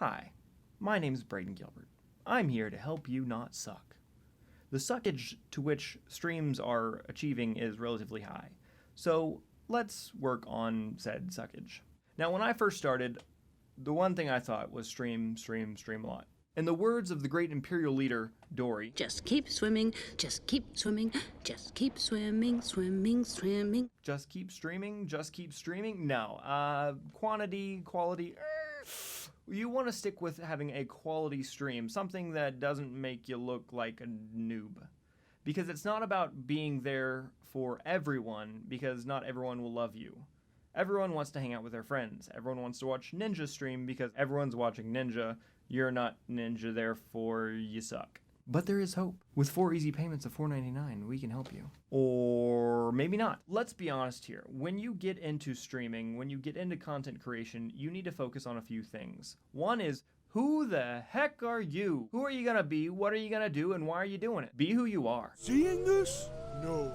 Hi, my name's Braden Gilbert. I'm here to help you not suck. The suckage to which streams are achieving is relatively high, so let's work on said suckage. Now, when I first started, the one thing I thought was stream a lot. In the words of the great imperial leader, Dory, just keep swimming, just keep swimming, just keep swimming, swimming, swimming. Just keep streaming? No. Quantity, quality, you want to stick with having a quality stream, something that doesn't make you look like a noob. Because it's not about being there for everyone, because not everyone will love you. Everyone wants to hang out with their friends. Everyone wants to watch Ninja stream because everyone's watching Ninja. You're not Ninja, therefore you suck. But there is hope. With 4 easy payments of $4.99, we can help you. Or maybe not. Let's be honest here. When you get into streaming, when you get into content creation, you need to focus on a few things. One is, who the heck are you? Who are you gonna be? What are you gonna do? And why are you doing it? Be who you are. Seeing this? No.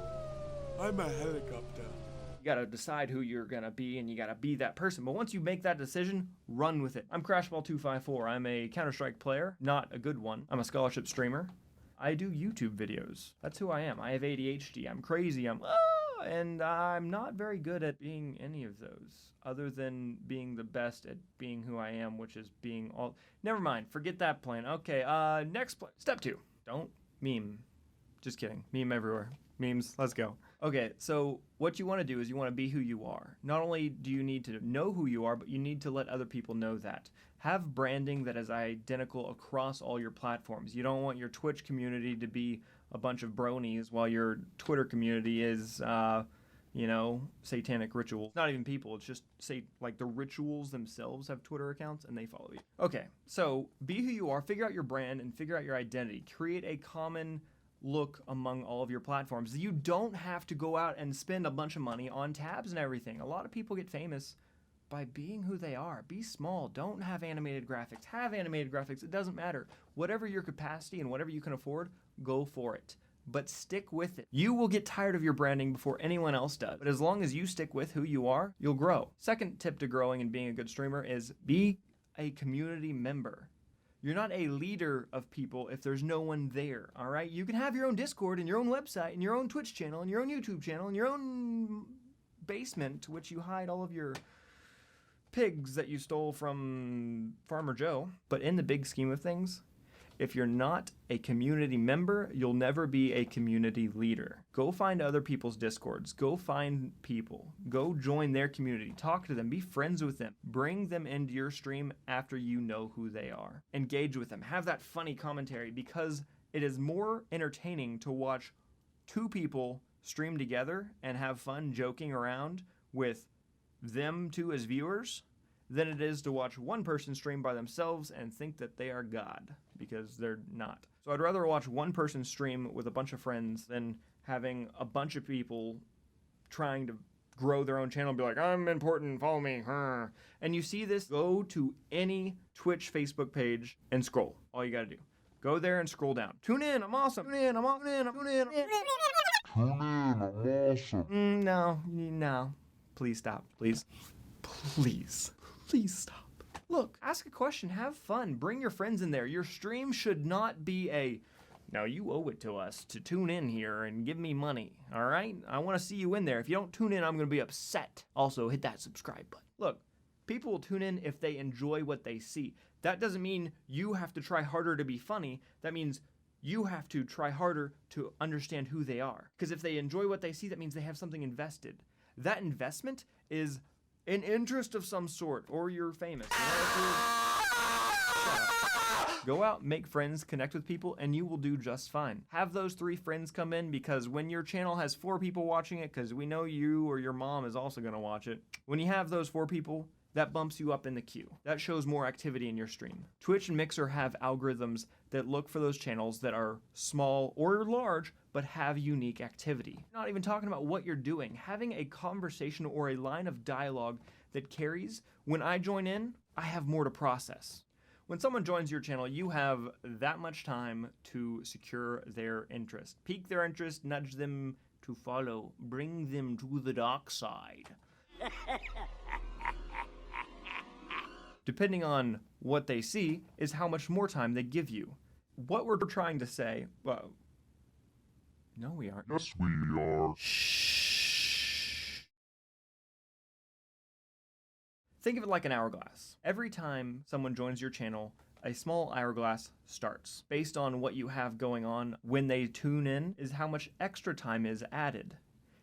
I'm a helicopter. You gotta decide who you're gonna be, and you gotta be that person. But once you make that decision, run with it. I'm Crashball254. I'm a Counter-Strike player, not a good one. I'm a scholarship streamer. I do YouTube videos. That's who I am. I have ADHD. I'm crazy. And I'm not very good at being any of those, other than being the best at being who I am, which is being all... Never mind. Forget that plan. Okay, next plan. Step 2. Don't meme. Just kidding. Meme everywhere. Memes, let's go. Okay, so what you want to do is you want to be who you are. Not only do you need to know who you are, but you need to let other people know that. Have branding that is identical across all your platforms. You don't want your Twitch community to be a bunch of bronies while your Twitter community is, satanic rituals. Not even people, it's just, like the rituals themselves have Twitter accounts and they follow you. Okay, so be who you are, figure out your brand, and figure out your identity. Create a common look among all of your platforms. You don't have to go out and spend a bunch of money on tabs and everything. A lot of people get famous by being who they are. Be small. Don't have animated graphics. Have animated graphics. It doesn't matter. Whatever your capacity and whatever you can afford, go for it. But stick with it. You will get tired of your branding before anyone else does. But as long as you stick with who you are, you'll grow. Second tip to growing and being a good streamer is be a community member. You're not a leader of people if there's no one there, all right? You can have your own Discord and your own website and your own Twitch channel and your own YouTube channel and your own basement, which you hide all of your pigs that you stole from Farmer Joe. But in the big scheme of things, if you're not a community member, you'll never be a community leader. Go find other people's Discords. Go find people. Go join their community. Talk to them. Be friends with them. Bring them into your stream after you know who they are. Engage with them. Have that funny commentary, because it is more entertaining to watch 2 people stream together and have fun joking around with them 2 as viewers than it is to watch one person stream by themselves and think that they are God, because they're not. So I'd rather watch one person stream with a bunch of friends than having a bunch of people trying to grow their own channel and be like, I'm important, follow me. And you see this, go to any Twitch Facebook page and scroll. All you gotta do. Go there and scroll down. Tune in, I'm awesome. Tune in, I'm awesome. Tune in, I'm awesome. No. Please stop. Please stop. Look, ask a question, have fun, bring your friends in there. Your stream should not be now you owe it to us to tune in here and give me money, all right? I want to see you in there. If you don't tune in, I'm going to be upset. Also, hit that subscribe button. Look, people will tune in if they enjoy what they see. That doesn't mean you have to try harder to be funny. That means you have to try harder to understand who they are. Because if they enjoy what they see, that means they have something invested. That investment is an interest of some sort, or you're famous. Go out, make friends, connect with people, and you will do just fine. Have those 3 friends come in, because when your channel has 4 people watching it, because we know you or your mom is also going to watch it, when you have those 4 people, that bumps you up in the queue. That shows more activity in your stream. Twitch and Mixer have algorithms that look for those channels that are small or large, but have unique activity. Not even talking about what you're doing. Having a conversation or a line of dialogue that carries. When I join in, I have more to process. When someone joins your channel, you have that much time to secure their interest. Pique their interest, nudge them to follow, bring them to the dark side. Depending on What they see is how much more time they give you. What we're trying to say, well, no, we aren't. Yes, we are. Shh. Think of it like an hourglass. Every time someone joins your channel, a small hourglass starts. Based on what you have going on when they tune in is how much extra time is added.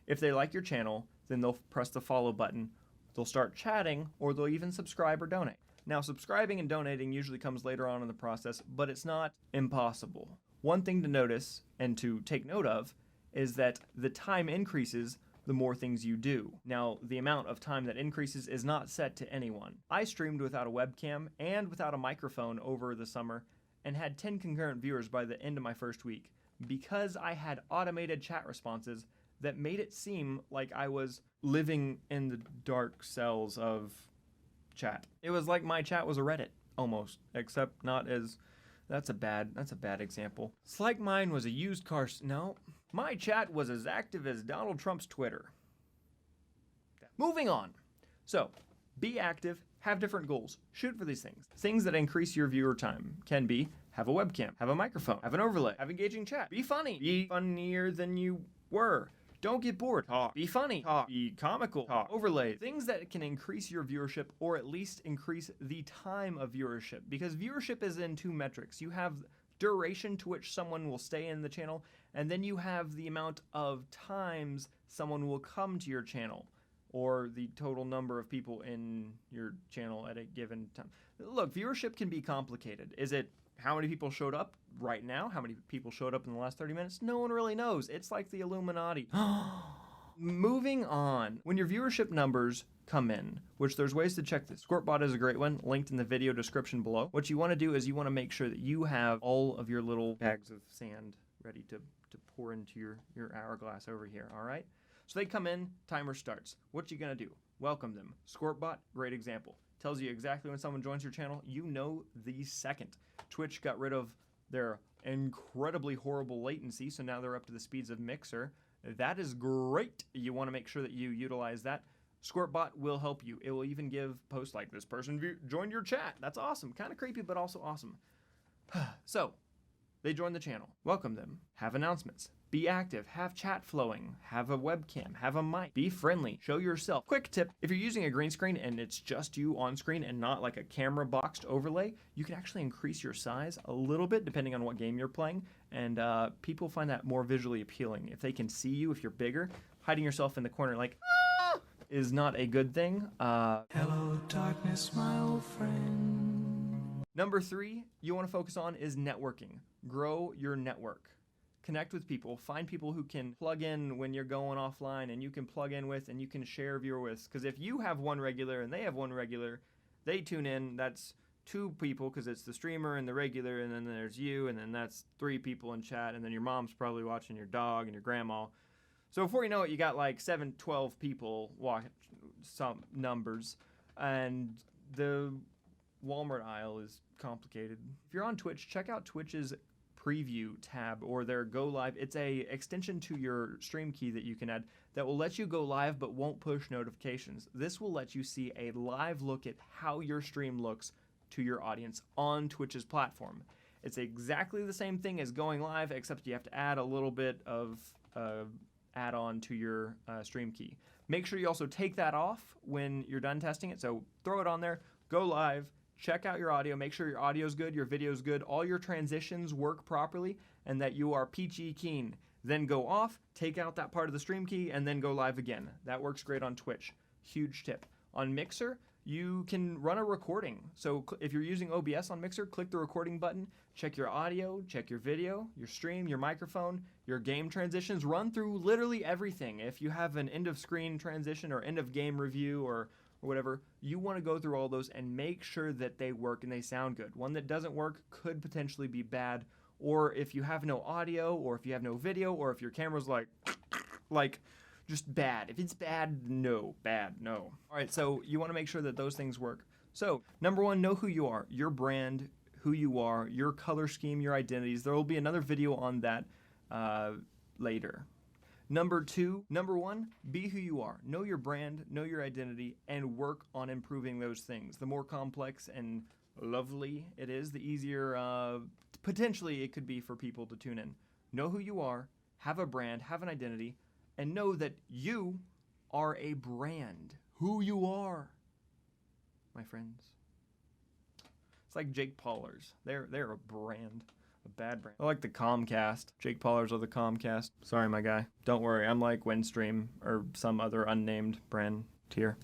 If they like your channel, then they'll press the follow button, they'll start chatting, or they'll even subscribe or donate. Now, subscribing and donating usually comes later on in the process, but it's not impossible. One thing to notice and to take note of is that the time increases the more things you do. Now, the amount of time that increases is not set to anyone. I streamed without a webcam and without a microphone over the summer and had 10 concurrent viewers by the end of my first week because I had automated chat responses that made it seem like I was living in the dark cells of chat. It was like my chat was a Reddit, almost, except not as... That's a bad example. It's like mine was a used car... No. My chat was as active as Donald Trump's Twitter. Moving on. So, be active, have different goals, shoot for these things. Things that increase your viewer time can be, have a webcam, have a microphone, have an overlay, have engaging chat, be funny, be funnier than you were. Don't get bored. Talk. Be funny. Talk. Be comical. Talk. Overlay. Things that can increase your viewership or at least increase the time of viewership. Because viewership is in two metrics. You have duration to which someone will stay in the channel, and then you have the amount of times someone will come to your channel, or the total number of people in your channel at a given time. Look, viewership can be complicated. Is it how many people showed up right now? How many people showed up in the last 30 minutes? No one really knows. It's like the Illuminati. Moving on. When your viewership numbers come in, which there's ways to check this. Squirtbot is a great one, linked in the video description below. What you want to do is you want to make sure that you have all of your little bags of sand ready to pour into your hourglass over here, all right? So they come in, timer starts. What you gonna do? Welcome them. Squirtbot, great example. Tells you exactly when someone joins your channel. You know the second. Twitch got rid of their incredibly horrible latency, so now they're up to the speeds of Mixer. That is great. You want to make sure that you utilize that. Squirtbot will help you. It will even give posts like, this person joined your chat. That's awesome. Kind of creepy, but also awesome. So, they join the channel. Welcome them. Have announcements. Be active. Have chat flowing. Have a webcam. Have a mic. Be friendly. Show yourself. Quick tip, if you're using a green screen and it's just you on screen and not like a camera boxed overlay, you can actually increase your size a little bit depending on what game you're playing, and people find that more visually appealing. If they can see you, if you're bigger, hiding yourself in the corner like, ah, is not a good thing. Hello, darkness, my old friend. Number 3 you want to focus on is networking. Grow your network. Connect with people. Find people who can plug in when you're going offline and you can plug in with and you can share viewer with. Because if you have one regular and they have one regular, they tune in, that's 2 people because it's the streamer and the regular, and then there's you, and then that's 3 people in chat, and then your mom's probably watching, your dog and your grandma. So before you know it, you got like 7, 12 people watch some numbers, and the Walmart aisle is complicated. If you're on Twitch, check out Twitch's preview tab or their go live. It's a extension to your stream key that you can add that will let you go live but won't push notifications. This will let you see a live look at how your stream looks to your audience on Twitch's platform. It's exactly the same thing as going live, except you have to add a little bit of add-on to your stream key. Make sure you also take that off when you're done testing it. So throw it on there, go live, check out your audio, make sure your audio is good, your video is good, all your transitions work properly, and that you are peachy keen. Then go off, take out that part of the stream key, and then go live again. That works great on Twitch. Huge tip. On Mixer, you can run a recording. So if you're using OBS on Mixer, click the recording button, check your audio, check your video, your stream, your microphone, your game transitions, run through literally everything. If you have an end of screen transition or end of game review or whatever, you want to go through all those and make sure that they work and they sound good. One that doesn't work could potentially be bad, or if you have no audio, or if you have no video, or if your camera's like just bad. If it's bad, no. All right, so you want to make sure that those things work. So, number 1, know who you are, your brand, who you are, your color scheme, your identities. There will be another video on that later. Number 1, be who you are. Know your brand, know your identity, and work on improving those things. The more complex and lovely it is, the easier potentially it could be for people to tune in. Know who you are, have a brand, have an identity, and know that you are a brand. Who you are, my friends. It's like Jake Paulers. They're a brand. A bad brand. I like the Comcast. Jake Paulers of the Comcast. Sorry, my guy. Don't worry. I'm like Windstream or some other unnamed brand tier.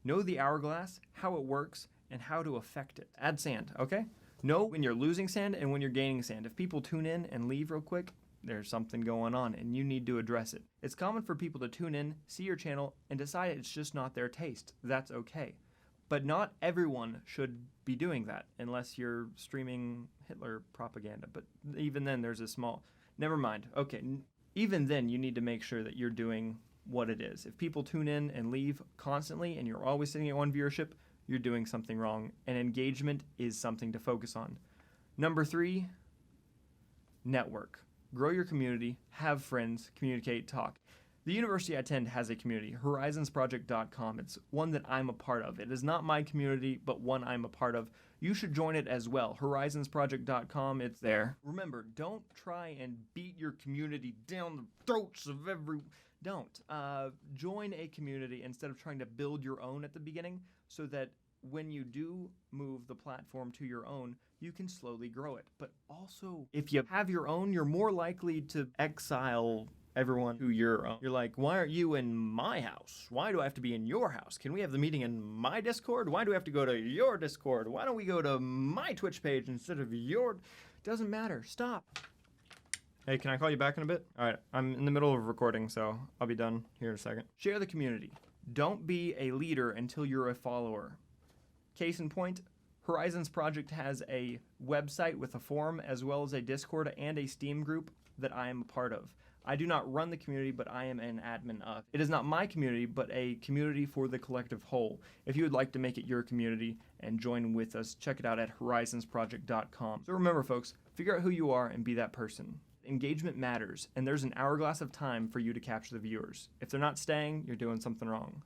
Know the hourglass, how it works, and how to affect it. Add sand, okay? Know when you're losing sand and when you're gaining sand. If people tune in and leave real quick, there's something going on and you need to address it. It's common for people to tune in, see your channel, and decide it's just not their taste. That's okay. But not everyone should be doing that unless you're streaming Hitler propaganda. But even then, there's a small... Never mind. Okay, even then, you need to make sure that you're doing what it is. If people tune in and leave constantly and you're always sitting at one viewership, you're doing something wrong. And engagement is something to focus on. Number 3, network. Grow your community, have friends, communicate, talk. The university I attend has a community, horizonsproject.com. It's one that I'm a part of. It is not my community, but one I'm a part of. You should join it as well, horizonsproject.com. It's there. Remember, don't try and beat your community down the throats of every... Don't. Join a community instead of trying to build your own at the beginning so that when you do move the platform to your own, you can slowly grow it. But also, if you have your own, you're more likely to exile everyone to your own. You're like, why aren't you in my house? Why do I have to be in your house? Can we have the meeting in my Discord? Why do we have to go to your Discord? Why don't we go to my Twitch page instead of your... Doesn't matter. Stop. Hey, can I call you back in a bit? All right, I'm in the middle of recording, so I'll be done here in a second. Share the community. Don't be a leader until you're a follower. Case in point, Horizons Project has a website with a forum as well as a Discord and a Steam group that I am a part of. I do not run the community, but I am an admin of. It is not my community, but a community for the collective whole. If you would like to make it your community and join with us, check it out at horizonsproject.com. So remember, folks, figure out who you are and be that person. Engagement matters, and there's an hourglass of time for you to capture the viewers. If they're not staying, you're doing something wrong.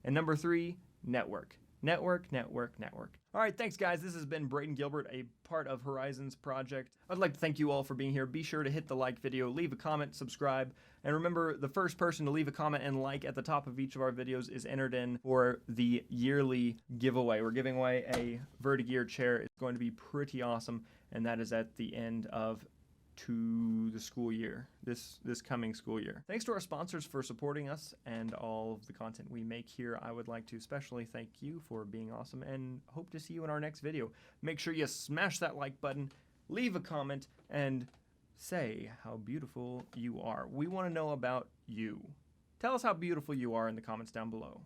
And number 3, network. Network, network, network. All right, thanks, guys. This has been Braden Gilbert, a part of Horizons Project. I'd like to thank you all for being here. Be sure to hit the like video, leave a comment, subscribe, and remember, the first person to leave a comment and like at the top of each of our videos is entered in for the yearly giveaway. We're giving away a Vertigear chair. It's going to be pretty awesome, and that is at the end of the school year, this coming school year. Thanks to our sponsors for supporting us and all of the content we make here. I would like to especially thank you for being awesome and hope to see you in our next video. Make sure you smash that like button, leave a comment, and say how beautiful you are. We want to know about you. Tell us how beautiful you are in the comments down below.